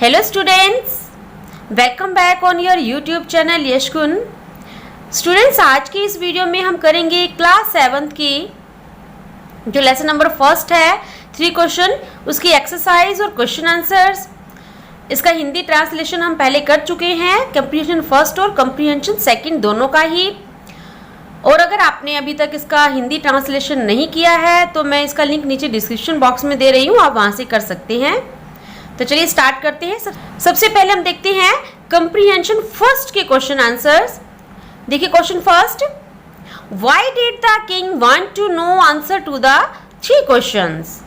Hello students, welcome back on your YouTube channel Yashkun. Students, आज की इस वीडियो में हम करेंगे क्लास 7th की जो लेसन नंबर फर्स्ट है 3 क्वेश्चन, उसकी एक्सरसाइज और क्वेश्चन आंसर्स। इसका हिंदी ट्रांसलेशन हम पहले कर चुके हैं, कंप्रीहेंशन फर्स्ट और कंप्रीहेंशन सेकंड दोनों का ही। और अगर आपने अभी तक इसका हिंदी ट्रांसलेशन नहीं किया है तो मैं इसका लिंक नीचे डिस्क्रिप्शन बॉक्स में दे रही हूँ, आप वहाँ से कर सकते हैं। तो चलिए स्टार्ट करते हैं। सबसे पहले हम देखते हैं कंप्रीहेंशन फर्स्ट के क्वेश्चन आंसर्स। देखिए question first, why did the king want to know answer to the 3 questions?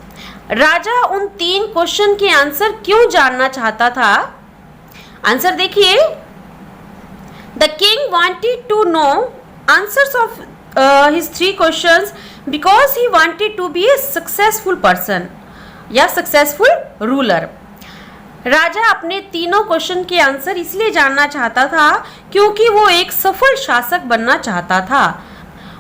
राजा उन 3 क्वेश्चन के आंसर क्यों जानना चाहता था? आंसर देखिए, the king wanted to know answers of his 3 questions because he wanted to be a successful person या successful ruler. राजा अपने तीनों क्वेश्चन के आंसर इसलिए जानना चाहता था क्योंकि वो एक सफल शासक बनना चाहता था।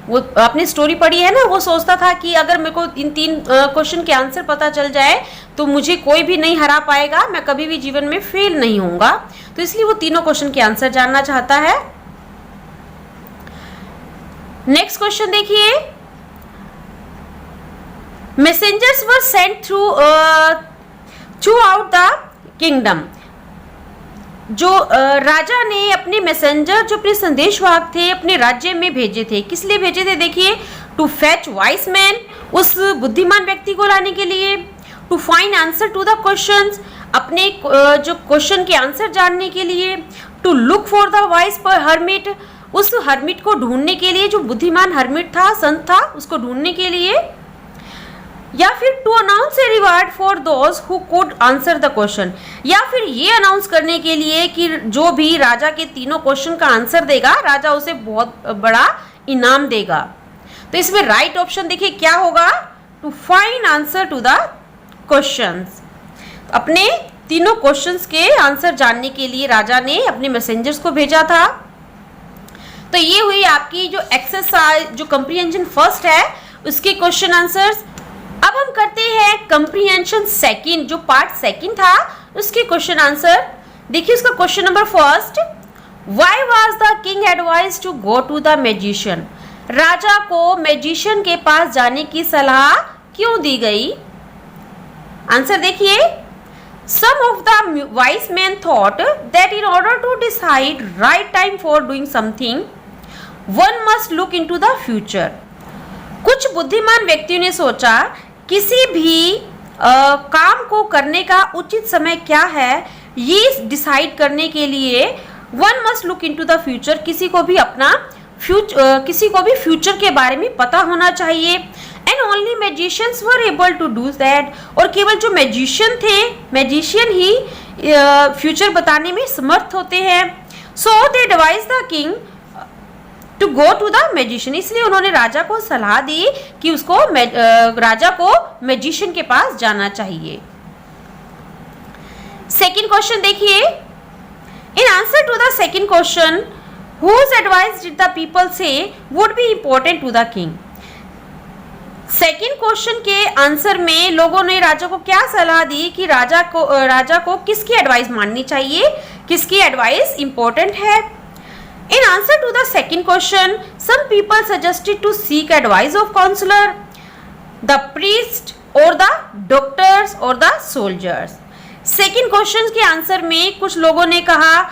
वो अपनी स्टोरी पढ़ी है ना, वो सोचता था कि अगर मेरे को इन 3 क्वेश्चन के आंसर पता चल जाए तो मुझे कोई भी नहीं हरा पाएगा, मैं कभी भी जीवन में फेल नहीं होऊंगा। तो इसलिए वो तीनों क्वेश्चन के आंसर जानना चाहता है। नेक्स्ट क्वेश्चन देखिए, messengers were sent through out the kingdom. जो राजा ने अपने मैसेंजर, जो अपने संदेशवाहक थे, अपने राज्य में भेजे थे। किस लिए भेजे थे? देखिए, टू फैच वाइस मैन, उस बुद्धिमान व्यक्ति को लाने के लिए। To find answer to the questions, अपने जो क्वेश्चन के आंसर जानने के लिए। To look for the wise hermit, उस हर्मिट को ढूंढने के लिए, जो बुद्धिमान हर्मिट था, संत था, उसको ढूंढने के लिए। या फिर to announce a reward for those who could answer the question, या फिर ये अनाउंस करने के लिए कि जो भी राजा के तीनों क्वेश्चन का आंसर देगा, राजा उसे बहुत बड़ा इनाम देगा। तो इसमें राइट ऑप्शन देखिए क्या होगा, to find answer to the questions. अपने तीनों क्वेश्चंस के आंसर जानने के लिए राजा ने अपने मैसेंजर्स को भेजा था। तो ये हुई आपकी जो एक्सरसाइज, जो कंप्रीहेंशन फर्स्ट है उसके क्वेश्चन आंसर्स। अब हम करते हैं कंप्रीहेंशन सेकंड, जो पार्ट सेकंड था उसके क्वेश्चन आंसर। देखिए उसका question number first, why was the king advise to go to the magician? राजा को मैजिशियन के पास जाने की सलाह क्यों दी गई? आंसर देखिए, some of the wise man thought that in order to decide right time for doing something one must look into the future. कुछ बुद्धिमान व्यक्तियों ने सोचा किसी भी काम को करने का उचित समय क्या है, ये डिसाइड करने के लिए one must look into the future, किसी को भी फ्यूचर के बारे में पता होना चाहिए। And only magicians were able to do that, और केवल जो मैजिशियन थे, मैजिशियन ही फ्यूचर बताने में समर्थ होते हैं। So they advise the king to go to the magician, इसलिए उन्होंने राजा को सलाह दी कि उसको राजा को मैजिशियन के पास जाना चाहिए। सेकंड क्वेश्चन देखिए, in answer to the second question, whose advice did the people say would be important to the king? Second question के आंसर में लोगों ने राजा को क्या सलाह दी कि राजा को किसकी एडवाइस माननी चाहिए, किसकी एडवाइस इंपॉर्टेंट है? In answer to the second question, some people suggested to seek advice of counselor, the priest or the doctors or the soldiers. Second question के आंसर में कुछ लोगों ने कहा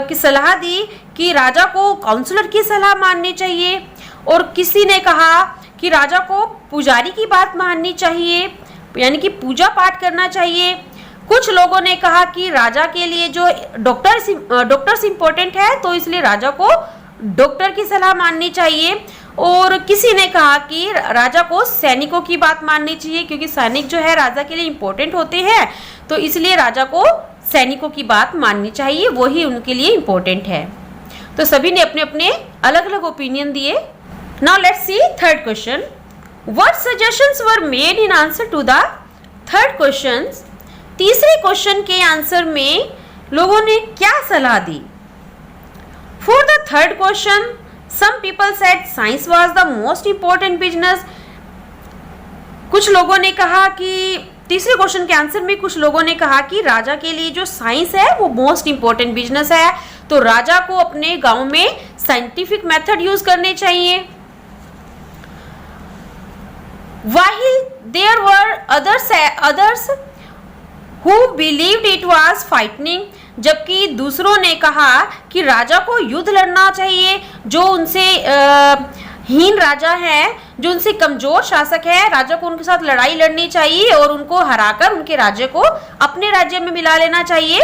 कि सलाह दी कि राजा को काउंसलर की सलाह माननी चाहिए, और किसी ने कहा कि राजा को पुजारी की बात माननी चाहिए, यानी कि पूजा पाठ करना चाहिए। कुछ लोगों ने कहा कि राजा के लिए जो डॉक्टर्स इंपॉर्टेंट है, तो इसलिए राजा को डॉक्टर की सलाह माननी चाहिए। और किसी ने कहा कि राजा को सैनिकों की बात माननी चाहिए, क्योंकि सैनिक जो है राजा के लिए इंपॉर्टेंट होते हैं, तो इसलिए राजा को सैनिकों की बात माननी चाहिए, वही उनके लिए इंपॉर्टेंट है। तो सभी ने अपने अपने अलग अलग ओपिनियन दिए। Now let's see third question, what suggestions were made in answer to the third question? तीसरे क्वेश्चन के आंसर में लोगों ने क्या सलाह दी? For the third question, some people said science was the most important business. कुछ लोगों ने कहा कि तीसरे क्वेश्चन के आंसर में कुछ लोगों ने कहा कि राजा के लिए जो साइंस है वो मोस्ट इंपॉर्टेंट बिजनेस है, तो राजा को अपने गांव में साइंटिफिक मेथड यूज करने चाहिए। While there were others who believed it was frightening, जबकि दूसरों ने कहा कि राजा को युद्ध लड़ना चाहिए, जो उनसे हीन राजा है, जो उनसे कमजोर शासक है, राजा को उनके साथ लड़ाई लड़नी चाहिए और उनको हराकर उनके राज्य को अपने राज्य में मिला लेना चाहिए।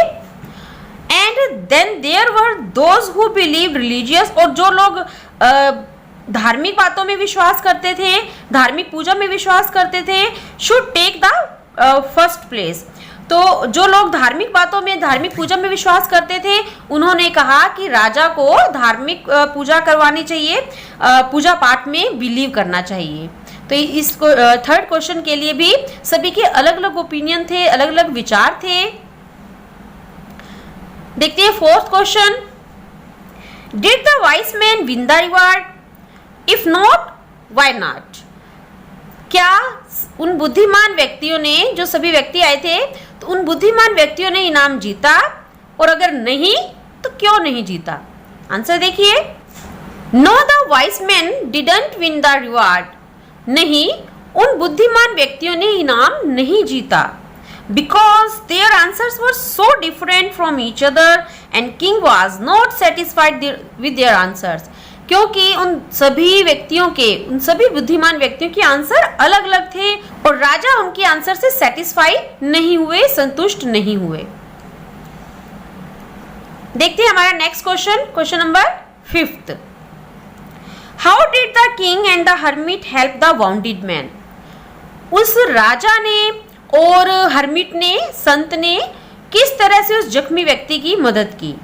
And then there were those who believe religious, और जो लोग धार्मिक बातों में विश्वास करते थे, धार्मिक पूजा में विश्वास करते थे, should take the first place. तो जो लोग धार्मिक बातों में, धार्मिक पूजा में विश्वास करते थे, उन्होंने कहा कि राजा को धार्मिक पूजा करवानी चाहिए, पूजा पाठ में बिलीव करना चाहिए। तो इस थर्ड क्वेश्चन के लिए भी सभी के अलग अलग ओपिनियन थे, अलग अलग विचार थे। देखते हैं fourth question, did the vice man win the reward? If not, why not? क्या उन बुद्धिमान व्यक्तियों ने, जो सभी व्यक्ति आए थे, तो उन बुद्धिमान व्यक्तियों ने इनाम जीता, और अगर नहीं तो क्यों नहीं जीता? आंसर देखिए, know the vice man didn't win the reward. नहीं, उन बुद्धिमान व्यक्तियों ने इनाम नहीं जीता, because their answers were so different from each other and king was not satisfied with their answers. क्योंकि उन सभी व्यक्तियों के, उन सभी बुद्धिमान व्यक्तियों के आंसर अलग अलग थे और राजा उनके आंसर से सेटिस्फाई नहीं हुए, संतुष्ट नहीं हुए। देखते हैं हमारा next question, question number 5th। How did the king and the hermit help the wounded man? उस राजा ने और हर्मिट ने, संत ने किस तरह से उस जख्मी व्यक्ति की मदद की?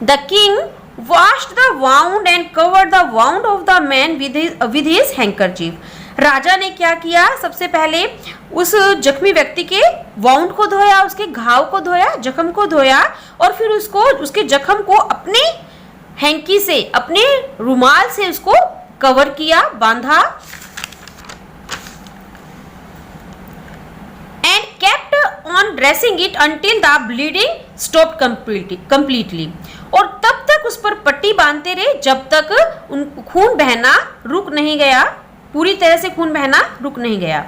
The king washed the wound and covered the wound of the man with his handkerchief। राजा ने क्या किया? सबसे पहले उस जख्मी व्यक्ति के वाउंड को धोया, उसके घाव को धोया, जख्म को धोया, और फिर उसको, उसके जख्म को अपने हैंकी से, अपने रुमाल से उसको कवर किया, बांधा। and kept on dressing it until the bleeding stopped completely। और तब तक उस पर पट्टी बांधते रहे जब तक खून बहना रुक नहीं गया, पूरी तरह से खून बहना रुक नहीं गया।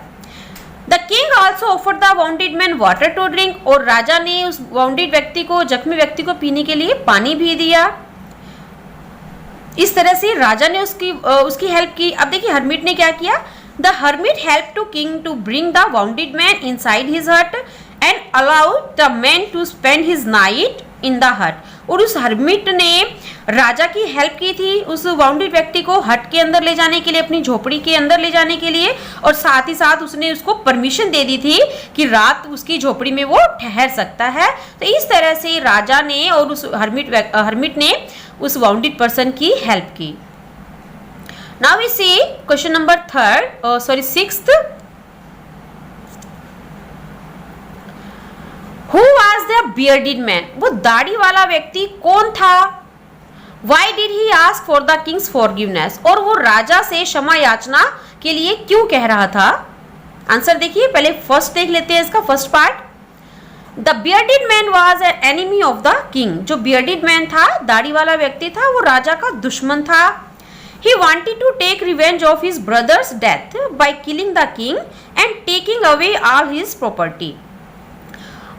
The king also offered the wounded man water to drink, और राजा ने उस वाउंडेड व्यक्ति को, जख्मी व्यक्ति को पीने के लिए पानी भी दिया। इस तरह से राजा ने उसकी हेल्प की। अब देखिए हर्मिट ने क्या किया? The hermit help to king to bring the wounded man inside his hut and allowed the man to spend his night in the hut. और उस हर्मिट ने राजा की हेल्प की थी उस वाउंडेड व्यक्ति को हट के अंदर ले जाने के लिए, अपनी झोपड़ी के अंदर ले जाने के लिए, और साथ ही साथ उसने उसको परमिशन दे दी थी कि रात उसकी झोपड़ी में वो ठहर सकता है। तो इस तरह से राजा ने और उस हर्मिट ने उस वाउंडेड पर्सन की हेल्प की। Now we see question number 6th। Who was the bearded man? वो दाढ़ी वाला व्यक्ति कौन था? Why did he ask for the king's forgiveness? और वो राजा से क्षमा याचना के लिए क्यों कह रहा था? आंसर देखिए, पहले फर्स्ट देख लेते हैं इसका first part. The bearded man was an enemy of the king। जो bearded man था, दाढ़ी वाला व्यक्ति था, वो राजा का दुश्मन था। He wanted to take revenge of his brother's death by killing the king and taking away all his property।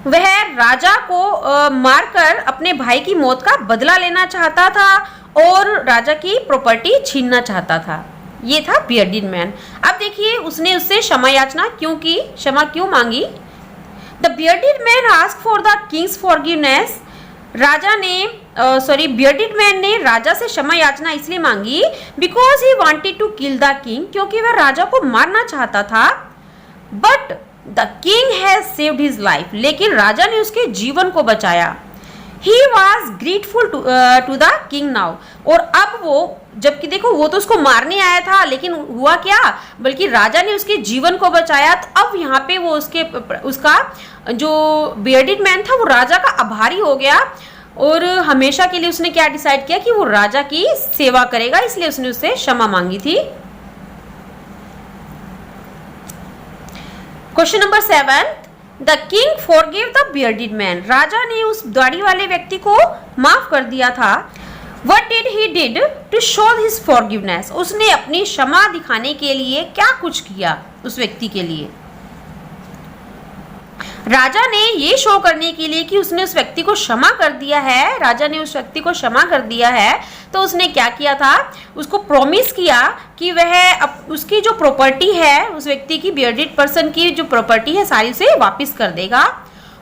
वह राजा को मारकर अपने भाई की मौत का बदला लेना चाहता था और राजा की प्रॉपर्टी छीनना चाहता था। ये था बियर्डेड मैन। अब देखिए उसने उससे क्षमा याचना क्यों की, क्षमा क्यों मांगी? The bearded man ask for the king's forgiveness. Bearded man ने राजा से क्षमा याचना इसलिए मांगी because he wanted to kill the king, क्योंकि वह राजा को मारना चाहता था। But the king has saved his life, लेकिन राजा ने उसके जीवन को बचाया। He was grateful to the king now. और अब वो, जबकि देखो वो तो उसको मारने आया था, लेकिन हुआ क्या, बल्कि राजा ने उसके जीवन को बचाया। तो अब यहाँ पे वो उसका जो बियर्डेड मैन था वो राजा का आभारी हो गया और हमेशा के लिए उसने क्या डिसाइड किया कि वो राजा की सेवा करेगा, इसलिए उसने उससे क्षमा मांगी थी। Question number 7, the king forgive the bearded man. राजा ने उस दाढ़ी वाले व्यक्ति को माफ कर दिया था। What did he did to show his forgiveness? उसने अपनी क्षमा दिखाने के लिए क्या कुछ किया उस व्यक्ति के लिए। राजा ने ये शो करने के लिए कि उसने उस व्यक्ति को क्षमा कर दिया है, राजा ने उस व्यक्ति को क्षमा कर दिया है, तो उसने क्या किया था, उसको प्रॉमिस किया कि वह उसकी जो प्रॉपर्टी है, उस व्यक्ति की बियर्डेड पर्सन की जो प्रॉपर्टी है सारी उसे वापस कर देगा।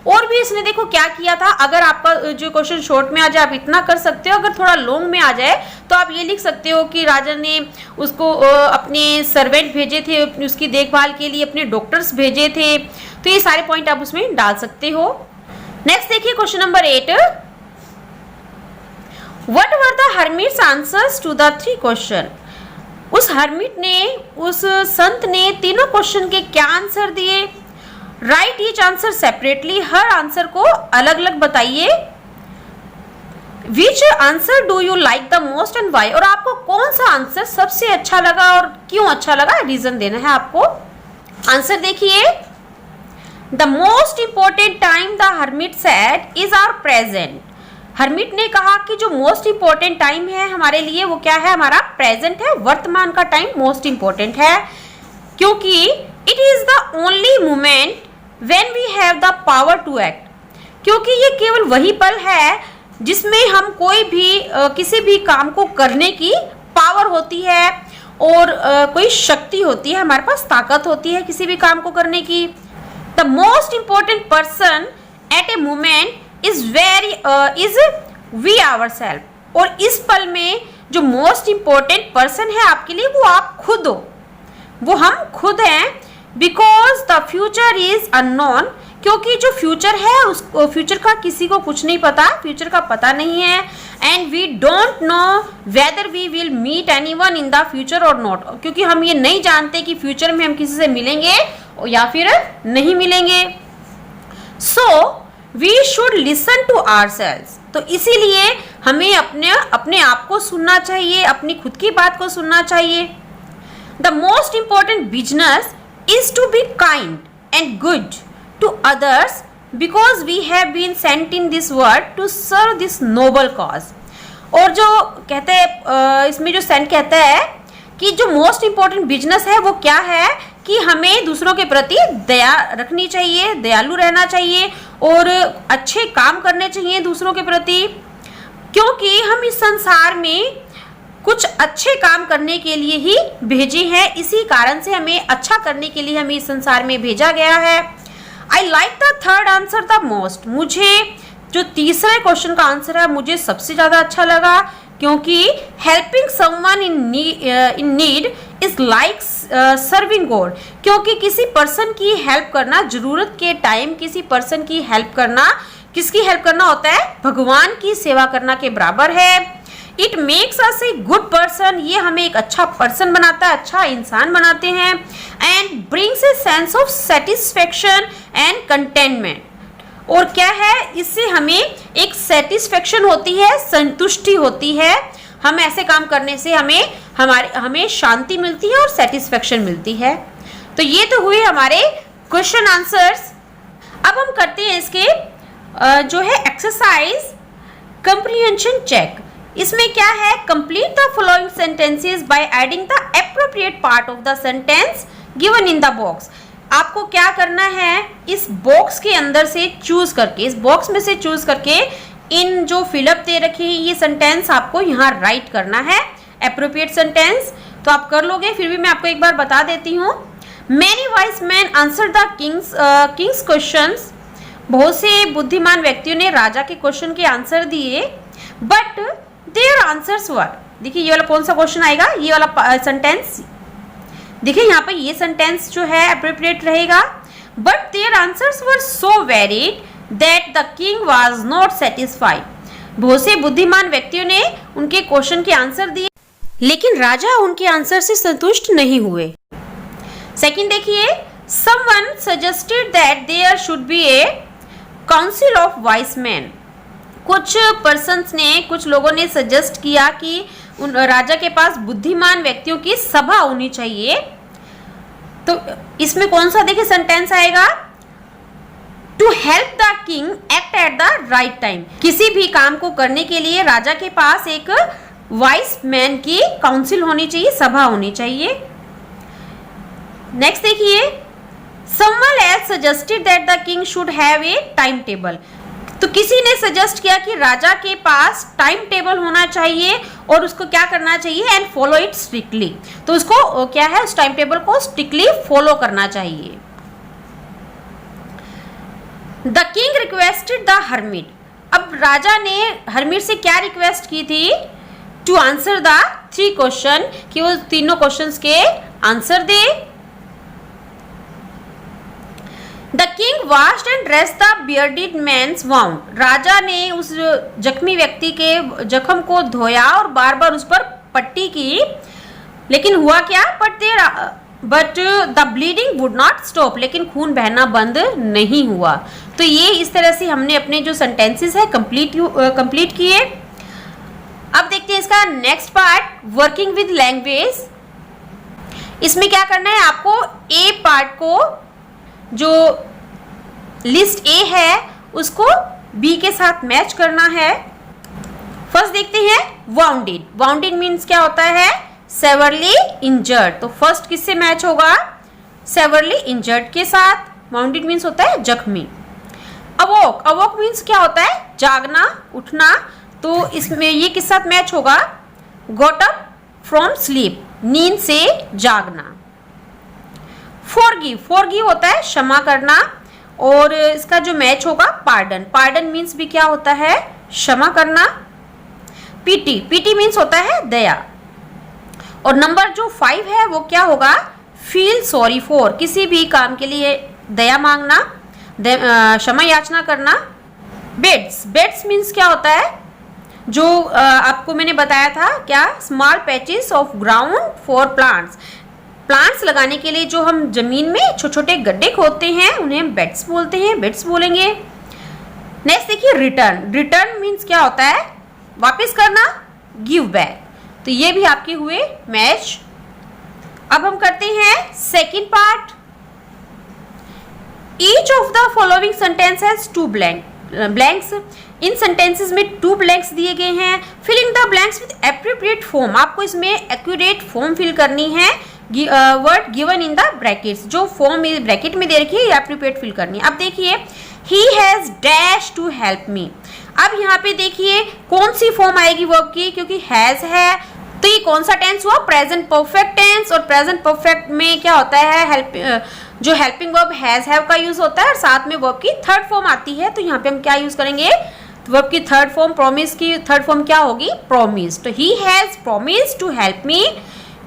और भी इसने देखो क्या किया था। अगर आपका जो क्वेश्चन शॉर्ट में आ जाए आप इतना कर सकते हो, अगर थोड़ा लॉन्ग में आ जाए तो आप ये लिख सकते हो कि राजा ने उसको अपने सर्वेंट भेजे थे, उसकी देखभाल के लिए अपने डॉक्टर्स भेजे थे। तो ये सारे पॉइंट आप उसमें डाल सकते हो। नेक्स्ट देखिए question number 8, what were the hermit's answers to the 3 question. उस हर्मिट ने, उस संत ने तीनों क्वेश्चन के क्या आंसर दिए। राइट ईच आंसर सेपरेटली, हर आंसर को अलग अलग बताइए। Which answer do you like the most and why, और आपको कौन सा आंसर सबसे अच्छा लगा और क्यों अच्छा लगा, रीजन देना है आपको। आंसर देखिए, the most important time the hermit said is our present. Hermit ने कहा कि जो मोस्ट इंपॉर्टेंट टाइम है हमारे लिए वो क्या है, हमारा प्रेजेंट है, वर्तमान का टाइम मोस्ट इंपॉर्टेंट है, क्योंकि it is the only moment when we have the power to act. क्योंकि ये केवल वही पल है जिसमें हम कोई भी किसी भी काम को करने की पावर होती है और कोई शक्ति होती है, हमारे पास ताकत होती है किसी भी काम को करने की। The most important person at a moment is we ourself. और इस पल में जो मोस्ट इंपॉर्टेंट पर्सन है आपके लिए वो आप खुद हो, वो हम खुद हैं। Because the future is unknown, क्योंकि जो फ्यूचर है उसको, फ्यूचर का किसी को कुछ नहीं पता, फ्यूचर का पता नहीं है। And we don't know whether we will meet anyone in the future और नॉट, क्योंकि हम ये नहीं जानते कि फ्यूचर में हम किसी से मिलेंगे या फिर नहीं मिलेंगे। So we should listen to ourselves, तो इसीलिए हमें अपने आप को सुनना चाहिए, अपनी खुद की बात को सुनना चाहिए। The most important business is to be kind and good to others because we have been sent in this world to serve this noble cause। और जो कहते हैं इसमें जो सेंट कहता है कि जो मोस्ट इम्पॉर्टेंट बिजनेस है वो क्या है कि हमें दूसरों के प्रति दया रखनी चाहिए, दयालु रहना चाहिए और अच्छे काम करने चाहिए दूसरों के प्रति, क्योंकि हम इस संसार में कुछ अच्छे काम करने के लिए ही भेजे हैं। इसी कारण से हमें अच्छा करने के लिए हमें इस संसार में भेजा गया है। I like the third answer the most, मुझे जो तीसरे क्वेश्चन का आंसर है मुझे सबसे ज़्यादा अच्छा लगा, क्योंकि helping someone in need is like serving God. क्योंकि किसी पर्सन की हेल्प करना, जरूरत के टाइम किसी पर्सन की हेल्प करना, किसकी हेल्प करना होता है, भगवान की सेवा करना के बराबर है। It makes us a good person, ये हमें एक अच्छा पर्सन बनाता है, अच्छा इंसान बनाते हैं। And brings a sense of satisfaction and containment, और क्या है, इससे हमें एक सेटिस्फेक्शन होती है, संतुष्टि होती है। हम ऐसे काम करने से हमें शांति मिलती है और सेटिस्फेक्शन मिलती है। तो ये तो हुए हमारे क्वेश्चन आंसर्स। अब हम करते हैं इसके जो है एक्सरसाइज कंप्रीहेंशन चेक। इसमें क्या है, complete the following sentences by adding the appropriate part of the sentence given in the box. आपको क्या करना है, इस बॉक्स के अंदर से चूज करके, इस बॉक्स में से चूज करके इन जो फिलअप दे रखे हैं ये सेंटेंस आपको यहाँ राइट करना है, एप्रोप्रिएट सेंटेंस। तो आप कर लोगे, फिर भी मैं आपको एक बार बता देती हूँ। Many wise man answer the Kings questions. बहुत से बुद्धिमान व्यक्तियों ने राजा के क्वेश्चन के आंसर दिए, बट देयर आंसर्स वर, देखिए ये वाला कौन सा क्वेश्चन आएगा, ये वाला सेंटेंस, देखिए यहाँ पे ये सेंटेंस जो है एप्रोप्रिएट रहेगा। But their answers were so varied that the king was not satisfied. बहुत से बुद्धिमान व्यक्तियों ने उनके क्वेश्चन के आंसर दिए, लेकिन राजा उनके आंसर से संतुष्ट नहीं हुए। सेकंड देखिए, someone suggested that there should be a council of wise man. कुछ पर्सन्स ने, कुछ लोगों ने सजेस्ट किया कि उन राजा के पास बुद्धिमान व्यक्तियों की सभा होनी चाहिए। तो इसमें कौन सा देखिए सेंटेंस आएगा, to help the king act at the right time. किसी भी काम को करने के लिए राजा के पास एक वाइस मैन की काउंसिल होनी चाहिए, सभा होनी चाहिए। नेक्स्ट देखिए, someone else suggested that the king should have a time table। तो किसी ने सजेस्ट किया कि राजा के पास टाइम टेबल होना चाहिए और उसको क्या करना चाहिए, एंड फॉलो इट स्ट्रिक्टली। तो उसको क्या है, उस टाइम टेबल को स्ट्रिक्टली फॉलो करना चाहिए। The king requested the hermit. अब राजा ने हर्मिट से क्या रिक्वेस्ट की थी, टू आंसर द 3 क्वेश्चन, कि वो तीनों क्वेश्चंस के आंसर दे। The king washed and dressed the bearded man's wound. राजा ने उस जख्मी व्यक्ति के जख्म को धोया और बार बार उस पर पट्टी की, लेकिन हुआ क्या, but the bleeding would not stop. लेकिन खून बहना बंद नहीं हुआ। तो ये इस तरह से हमने अपने जो सेंटेंसेस है कंप्लीट किए। अब देखते हैं इसका next part, working with language. इसमें क्या करना है, आपको ए पार्ट को, जो लिस्ट ए है, उसको बी के साथ मैच करना है। फर्स्ट देखते हैं वाउंडेड। वाउंडेड मीन्स क्या होता है, सेवरली इंजर्ड। तो फर्स्ट किससे मैच होगा, सेवरली इंजर्ड के साथ। वाउंडेड मीन्स होता है जख्मी। अवोक, अवोक मीन्स क्या होता है, जागना, उठना। तो इसमें ये किस साथ मैच होगा, गॉट अप फ्रॉम स्लीप, नींद से जागना। फॉरगिव, फॉरगिव होता है क्षमा करना, और इसका जो मैच होगा पार्डन। पार्डन मीन्स भी क्या होता है, क्षमा करना। पीटी, पीटी मीन्स होता है दया। और नंबर जो 5 है वो क्या होगा, फील सॉरी फॉर, किसी भी काम के लिए दया मांगना, क्षमा याचना करना। बेड्स, बेड्स मीन्स क्या होता है, जो आपको मैंने बताया था क्या, small patches of ground for plants. Plants लगाने के लिए जो हम जमीन में छोटे छोटे गड्ढे खोदते हैं उन्हें हम बेड्स बोलते हैं, बेड्स बोलेंगे। नेक्स्ट देखिए रिटर्न। रिटर्न मीन्स क्या होता है, वापस करना, गिव बैक। तो ये भी आपके हुए मैच। अब हम करते हैं second part. Each of the following sentence has 2 blanks. इन सेंटेंसेस में 2 ब्लैंक्स दिए गए हैं। Filling the blanks with appropriate form. आपको इसमें एक्यूरेट फॉर्म फिल करनी है। Word given in the brackets, जो फॉर्म ब्रैकेट में दे रखी है एप्रोप्रिएट फिल करनी है। अब देखिए, he has dash to help me. अब यहाँ पे देखिए कौन सी फॉर्म आएगी वर्ब की, क्योंकि हैज है तो ये कौन सा टेंस हुआ, प्रेजेंट परफेक्ट टेंस। और प्रेजेंट परफेक्ट में क्या होता है, जो हेल्पिंग वर्ब हैज हैव का यूज होता है, और साथ में वर्ब की थर्ड फॉर्म आती है। तो यहाँ पे हम क्या यूज करेंगे, वर्ब की थर्ड फॉर्म, प्रॉमिस की थर्ड फॉर्म क्या होगी, प्रॉमिस। तो he has promise to help me.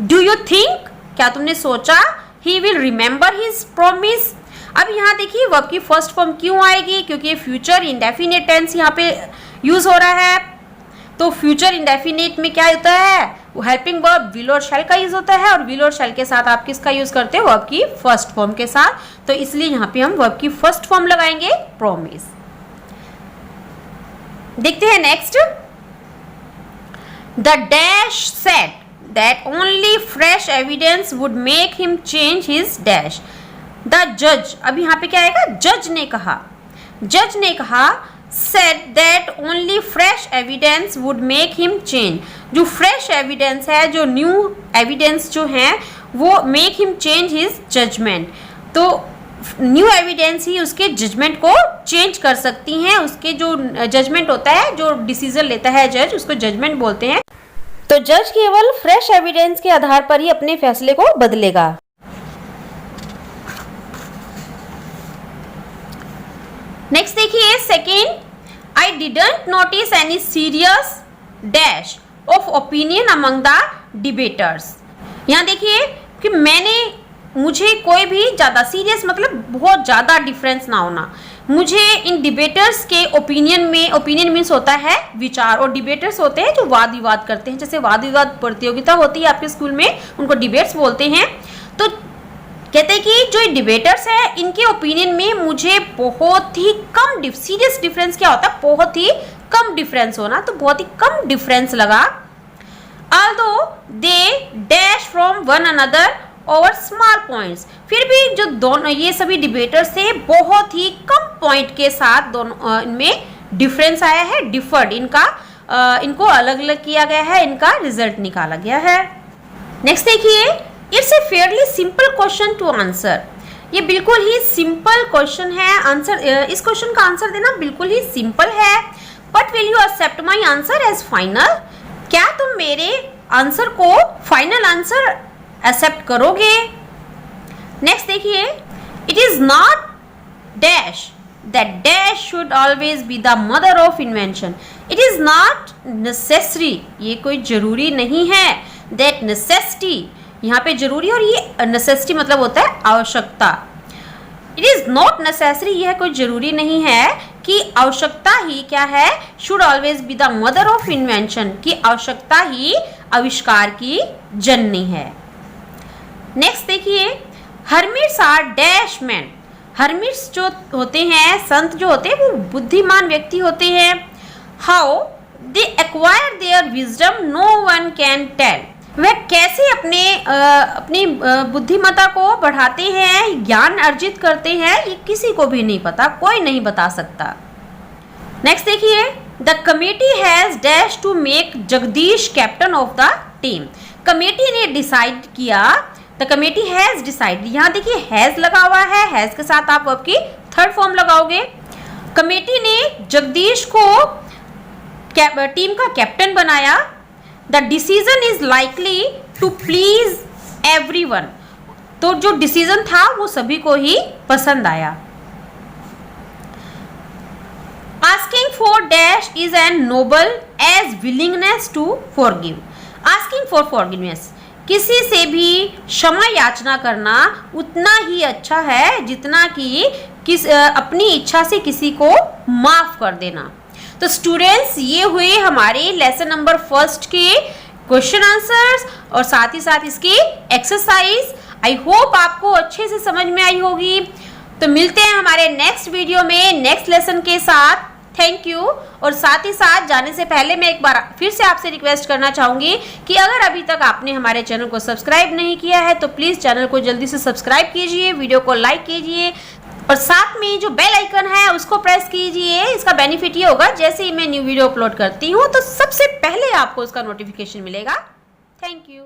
Do you think, क्या तुमने सोचा, he will remember his promise. अब यहाँ देखिए वर्ब की फर्स्ट फॉर्म क्यों आएगी, क्योंकि ये फ्यूचर इंडेफिनिट टेंस यहाँ पे यूज हो रहा है। तो फ्यूचर इंडेफिनिट में क्या होता है, वो हेल्पिंग वर्ब विल और शैल का यूज होता है, और विल और शैल के साथ आप किसका यूज करते हो, वर्ब की फर्स्ट फॉर्म के साथ। तो इसलिए यहाँ पे हम वर्ब की फर्स्ट फॉर्म लगाएंगे, प्रॉमिस। देखते हैं next, the dash said that only fresh evidence would make him change his dash। the judge, अब यहाँ पे क्या आएगा, जज ने कहा, जज ने कहा said that only fresh evidence would make him change। जो fresh evidence है, जो new evidence जो है, वो make him change his judgment। तो न्यू एविडेंस ही उसके जजमेंट को चेंज कर सकती हैं। उसके जो जजमेंट होता है, जो डिसीजन लेता है जज, उसको जजमेंट बोलते हैं। तो जज केवल फ्रेश एविडेंस के आधार पर ही अपने फैसले को बदलेगा। नेक्स्ट देखिए second, I didn't notice any serious dash of opinion among the debtors. यहाँ देखिए कि मुझे कोई भी ज़्यादा सीरियस मतलब बहुत ज़्यादा डिफरेंस ना होना, मुझे इन डिबेटर्स के ओपिनियन में, ओपिनियन मीन्स होता है विचार, और डिबेटर्स होते हैं जो वाद विवाद करते हैं। जैसे वाद विवाद प्रतियोगिता होती है आपके स्कूल में, उनको डिबेट्स बोलते हैं। तो कहते हैं कि जो डिबेटर्स है, इनके ओपिनियन में मुझे बहुत ही कम, सीरियस डिफरेंस क्या होता है, बहुत ही कम डिफरेंस होना, तो बहुत ही कम डिफरेंस लगा। although they dash from one another over small points. फिर भी जो दोनों ये सभी डिबेटर्स थे बहुत ही कम पॉइंट के साथ दोनों इनमें डिफरेंस आया है, डिफर्ड, इनको अलग अलग किया गया है, इनका रिजल्ट निकाला गया है। नेक्स्ट देखिए, it's a fairly simple question to answer. ये बिल्कुल ही सिंपल क्वेश्चन है, आंसर इस क्वेश्चन का आंसर देना बिल्कुल ही सिंपल है। But will you accept my answer as final? क्या तुम मेरे आंसर को फाइनल आंसर एक्सेप्ट करोगे? नेक्स्ट देखिए, it is not dash that dash should always be the mother of invention. It is not necessary, ये कोई जरूरी नहीं है। दैट नेसेसिटी, यहाँ पे जरूरी, और ये नेसेसिटी मतलब होता है आवश्यकता। इट इज नॉट नेसेसरी, यह कोई जरूरी नहीं है कि आवश्यकता ही क्या है, should always be the mother of invention, कि आवश्यकता ही आविष्कार की जननी है। नेक्स्ट देखिए, hermits are dash man. Hermits जो होते हैं, संत जो होते हैं, वो बुद्धिमान व्यक्ति होते हैं। How they acquire their wisdom no one can tell. वह कैसे अपनी बुद्धिमत्ता को बढ़ाते हैं, ज्ञान अर्जित करते हैं, ये किसी को भी नहीं पता, कोई नहीं बता सकता। नेक्स्ट देखिए, the committee has dash to make Jagdish captain of the team. Committee ने डिसाइड किया, द कमेटी हैज डिसाइड, यहाँ देखिए हैज लगा हुआ है, हैज के साथ आप वर्ब की थर्ड फॉर्म लगाओगे। कमेटी ने जगदीश को टीम का कैप्टन बनाया। The decision is likely to please everyone. तो जो डिसीजन था वो सभी को ही पसंद आया। Asking for dash is an noble as willingness to forgive. Asking for forgiveness, किसी से भी क्षमा याचना करना उतना ही अच्छा है जितना कि अपनी इच्छा से किसी को माफ कर देना। तो स्टूडेंट्स, ये हुए हमारे लेसन नंबर 1 के क्वेश्चन आंसर्स और साथ ही साथ इसकी एक्सरसाइज। आई होप आपको अच्छे से समझ में आई होगी। तो मिलते हैं हमारे नेक्स्ट वीडियो में नेक्स्ट लेसन के साथ। Thank you. और साथ ही साथ जाने से पहले मैं एक बार फिर से आपसे रिक्वेस्ट करना चाहूँगी कि अगर अभी तक आपने हमारे चैनल को सब्सक्राइब नहीं किया है तो प्लीज़ चैनल को जल्दी से सब्सक्राइब कीजिए, वीडियो को लाइक कीजिए और साथ में जो बेल आइकन है उसको प्रेस कीजिए। इसका बेनिफिट ये होगा, जैसे ही मैं न्यू वीडियो अपलोड करती हूँ तो सबसे पहले आपको उसका नोटिफिकेशन मिलेगा। Thank you.